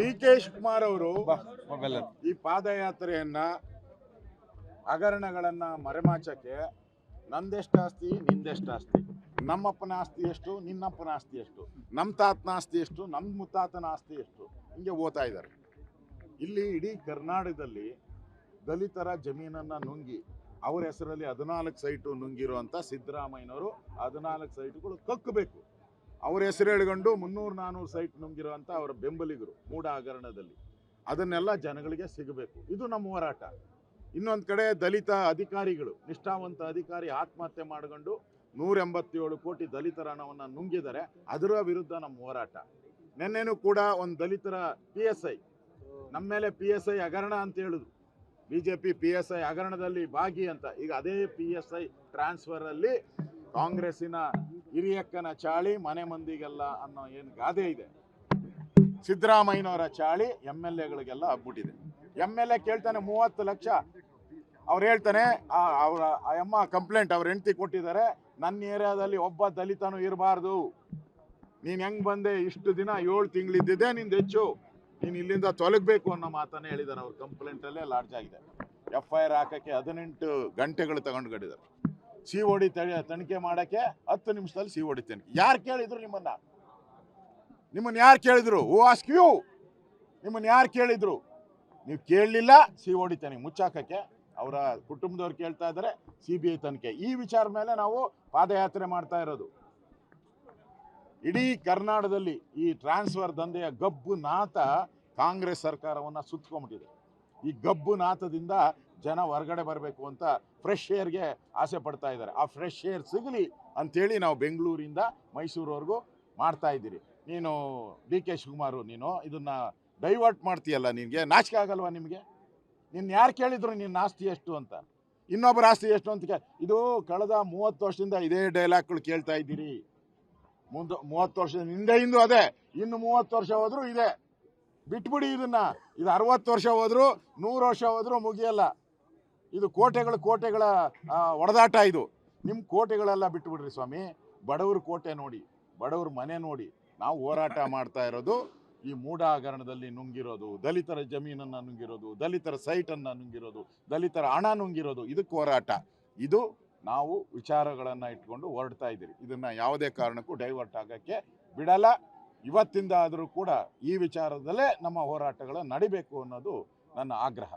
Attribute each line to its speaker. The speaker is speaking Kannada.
Speaker 1: ಡಿ.ಕೆ. ಶಿವಕುಮಾರ್ ಅವರು ಈ ಪಾದಯಾತ್ರೆಯನ್ನ ಹಗರಣಗಳನ್ನ ಮರೆಮಾಚಕ್ಕೆ ನಂದೆಷ್ಟು ಆಸ್ತಿ ನಿಂದೆಷ್ಟು ಆಸ್ತಿ, ನಮ್ಮಪ್ಪನ ಆಸ್ತಿ ಎಷ್ಟು ನಿನ್ನಪ್ಪನ ಆಸ್ತಿ ಎಷ್ಟು, ನಮ್ಮ ತಾತನ ಆಸ್ತಿ ಎಷ್ಟು ನಮ್ಮ ಮುತ್ತಾತನ ಆಸ್ತಿ ಎಷ್ಟು, ಹಿಂಗೆ ಓದ್ತಾ ಇದ್ದಾರೆ. ಇಲ್ಲಿ ಇಡೀ ಕರ್ನಾಟಕದಲ್ಲಿ ದಲಿತರ ಜಮೀನನ್ನ ನುಂಗಿ ಅವ್ರ ಹೆಸರಲ್ಲಿ 14 ಸೈಟು ನುಂಗಿರುವಂಥ ಸಿದ್ದರಾಮಯ್ಯನವರು 14 ಸೈಟುಗಳು ಕಕ್ಕಬೇಕು. ಅವ್ರ ಹೆಸರು ಹೇಳ್ಕೊಂಡು 300-400 ಸೈಟ್ ನುಂಗಿರುವಂಥ ಅವರ ಬೆಂಬಲಿಗರು ಮೂಢ ಹಗರಣದಲ್ಲಿ ಅದನ್ನೆಲ್ಲ ಜನಗಳಿಗೆ ಸಿಗಬೇಕು. ಇದು ನಮ್ಮ ಹೋರಾಟ. ಇನ್ನೊಂದು ಕಡೆ ದಲಿತ ಅಧಿಕಾರಿಗಳು, ನಿಷ್ಠಾವಂತ ಅಧಿಕಾರಿ ಆತ್ಮಹತ್ಯೆ ಮಾಡಿಕೊಂಡು 187 ಕೋಟಿ ದಲಿತರ ಹಣವನ್ನು ನುಂಗಿದ್ದಾರೆ. ಅದರ ವಿರುದ್ಧ ನಮ್ಮ ಹೋರಾಟ. ನಿನ್ನೆನೂ ಕೂಡ ಒಂದು ದಲಿತರ PSI ನಮ್ಮ ಮೇಲೆ PSI ಹಗರಣ ಅಂತ ಹೇಳಿದ್ರು. BJP PSI ಹಗರಣದಲ್ಲಿ ಭಾಗಿ ಅಂತ. ಈಗ ಅದೇ PSI ಟ್ರಾನ್ಸ್ಫರ್ ಅಲ್ಲಿ ಕಾಂಗ್ರೆಸ್ಸಿನ ಹಿರಿಯಕ್ಕನ ಚಾಳಿ ಮನೆ ಮಂದಿಗೆಲ್ಲ ಅನ್ನೋ ಏನು ಗಾದೆ ಇದೆ, ಸಿದ್ದರಾಮಯ್ಯನವರ ಚಾಳಿ MLAಗಳಿಗೆಲ್ಲ ಆಗ್ಬಿಟ್ಟಿದೆ. MLA ಕೇಳ್ತಾನೆ 30 ಲಕ್ಷ. ಅವ್ರು ಹೇಳ್ತಾನೆ ಅವರ ಅಮ್ಮ ಕಂಪ್ಲೇಂಟ್ ಅವ್ರ ಹೆಂಡತಿ ಕೊಟ್ಟಿದ್ದಾರೆ, ನನ್ನ ಏರಿಯಾದಲ್ಲಿ ಒಬ್ಬ ದಲಿತನೂ ಇರಬಾರ್ದು, ನೀನು ಹೆಂಗೆ ಬಂದೆ, ಇಷ್ಟು ದಿನ 7 ತಿಂಗಳಿದ್ದಿದೆ ನಿಂದು ಹೆಚ್ಚು, ನೀನು ಇಲ್ಲಿಂದ ತೊಲಗಬೇಕು ಅನ್ನೋ ಮಾತನ್ನೇ ಹೇಳಿದ್ದಾರೆ. ಅವ್ರ ಕಂಪ್ಲೇಂಟಲ್ಲೇ ಲಾಡ್ಜ್ ಆಗಿದೆ. FIR ಹಾಕೋಕ್ಕೆ 18 ಗಂಟೆಗಳು ತಗೊಂಡ್ಕೊಂಡಿದ್ದಾರೆ. COD ತನಿಖೆ ಮಾಡೋಕ್ಕೆ 10 ನಿಮಿಷದಲ್ಲಿ COD ತನಿಖೆ. ಯಾರು ಕೇಳಿದ್ರು ನಿಮ್ಮನ್ನು ಯಾರು ಕೇಳಿದ್ರು? ಓ ಆಸ್ಕ್ ಯು, ನಿಮ್ಮನ್ನು ಯಾರು ಕೇಳಿದ್ರು? ನೀವು ಕೇಳಲಿಲ್ಲ. COD ತನಿಖೆ ಮುಚ್ಚಾಕಕ್ಕೆ ಅವರ ಕುಟುಂಬದವ್ರು ಕೇಳ್ತಾ ಇದ್ದಾರೆ. CBI ತನಿಖೆ. ಈ ವಿಚಾರ ಮೇಲೆ ನಾವು ಪಾದಯಾತ್ರೆ ಮಾಡ್ತಾ ಇರೋದು. ಇಡೀ ಕರ್ನಾಟಕದಲ್ಲಿ ಈ ಟ್ರಾನ್ಸ್ಫರ್ ದಂಧೆಯ ಗಬ್ಬು ನಾತ ಕಾಂಗ್ರೆಸ್ ಸರ್ಕಾರವನ್ನು ಸುತ್ತಕೊಂಡ್ಬಿಟ್ಟಿದೆ. ಈ ಗಬ್ಬು ನಾತದಿಂದ ಜನ ಹೊರಗಡೆ ಬರಬೇಕು ಅಂತ ಫ್ರೆಶ್ ಏರ್ಗೆ ಆಸೆ ಪಡ್ತಾ ಇದ್ದಾರೆ. ಆ ಫ್ರೆಶ್ ಏರ್ ಸಿಗಲಿ ಅಂಥೇಳಿ ನಾವು ಬೆಂಗಳೂರಿಂದ ಮೈಸೂರವರೆಗೂ ಮಾಡ್ತಾ ಇದ್ದೀರಿ. ನೀನು ಡಿ.ಕೆ. ಶಿವಕುಮಾರ್, ನೀನು ಇದನ್ನು ಡೈವರ್ಟ್ ಮಾಡ್ತೀಯಲ್ಲ, ನಿನಗೆ ನಾಚಿಕೆ ಆಗಲ್ವಾ? ನಿಮಗೆ ನಿನ್ನ ಯಾರು ಕೇಳಿದ್ರು ನಿನ್ನ ಆಸ್ತಿ ಎಷ್ಟು ಅಂತ, ಇನ್ನೊಬ್ಬರ ಆಸ್ತಿ ಎಷ್ಟು ಅಂತ ಇದು ಕಳೆದ 30 ವರ್ಷದಿಂದ ಇದೇ ಡೈಲಾಗ್ಗಳು ಕೇಳ್ತಾ ಇದ್ದೀರಿ. 30 ವರ್ಷದ ಹಿಂದೆ ಅದೇ, ಇನ್ನು 30 ವರ್ಷ ಹೋದ್ರು ಇದೆ. ಬಿಟ್ಬಿಡಿ ಇದನ್ನ. ಇದು 60 ವರ್ಷ ಹೋದ್ರು 100 ವರ್ಷ ಹೋದ್ರು ಮುಗಿಯಲ್ಲ. ಇದು ಕೋಟೆಗಳ ಒಡೆದಾಟ. ಇದು ನಿಮ್ಮ ಕೋಟೆಗಳೆಲ್ಲ ಬಿಟ್ಬಿಡ್ರಿ ಸ್ವಾಮಿ. ಬಡವ್ರ ಕೋಟೆ ನೋಡಿ, ಬಡವ್ರ ಮನೆ ನೋಡಿ. ನಾವು ಹೋರಾಟ ಮಾಡ್ತಾ ಇರೋದು ಈ ಮೂಢ ಹಗರಣದಲ್ಲಿ ನುಂಗಿರೋದು, ದಲಿತರ ಜಮೀನನ್ನು ನುಂಗಿರೋದು, ದಲಿತರ ಸೈಟನ್ನು ನುಂಗಿರೋದು, ದಲಿತರ ಹಣ ನುಂಗಿರೋದು. ಇದಕ್ಕೆ ಹೋರಾಟ. ಇದು ನಾವು ವಿಚಾರಗಳನ್ನು ಇಟ್ಕೊಂಡು ಹೊರಡ್ತಾ ಇದ್ದೀರಿ. ಇದನ್ನು ಯಾವುದೇ ಕಾರಣಕ್ಕೂ ಡೈವರ್ಟ್ ಆಗೋಕ್ಕೆ ಬಿಡಲ್ಲ. ಇವತ್ತಿಂದ ಆದರೂ ಕೂಡ ಈ ವಿಚಾರದಲ್ಲೇ ನಮ್ಮ ಹೋರಾಟಗಳು ನಡಿಬೇಕು ಅನ್ನೋದು ನನ್ನ ಆಗ್ರಹ.